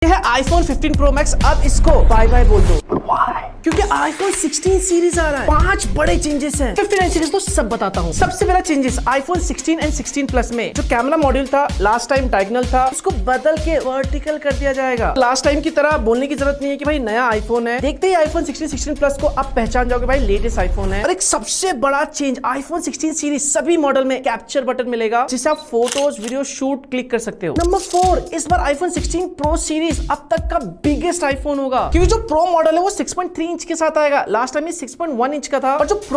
है iPhone 15 Pro Max, अब इसको बाय बाय बोल दो। क्योंकि आईफोन 16 सीरीज आ रहा है। 5 बड़े चेंजेस हैं। 59 सीरीज तो सब बताता हूँ। सबसे पहला चेंजेस आईफोन 16 एंड 16 प्लस में जो कैमरा मॉड्यूल था लास्ट टाइम डायगोनल था, उसको बदल के वर्टिकल कर दिया जाएगा। लास्ट टाइम की तरह बोलने की जरूरत नहीं है कि भाई नया आईफोन है, देखते ही आईफोन 16 16 प्लस को आप पहचान जाओगे भाई लेटेस्ट आईफोन है। और एक सबसे बड़ा चेंज आईफोन 16 सीरीज सभी मॉडल में कैप्चर बटन मिलेगा जिससे आप फोटोज वीडियो शूट क्लिक कर सकते हो। नंबर 4, इस बार आईफोन 16 प्रो सीरीज अब तक का बिगेस्ट आईफोन होगा, क्योंकि जो प्रो मॉडल है वो 6.3 इंच के साथ आएगा। लास्ट टाइम 6.1 इंच का था और जो प्रो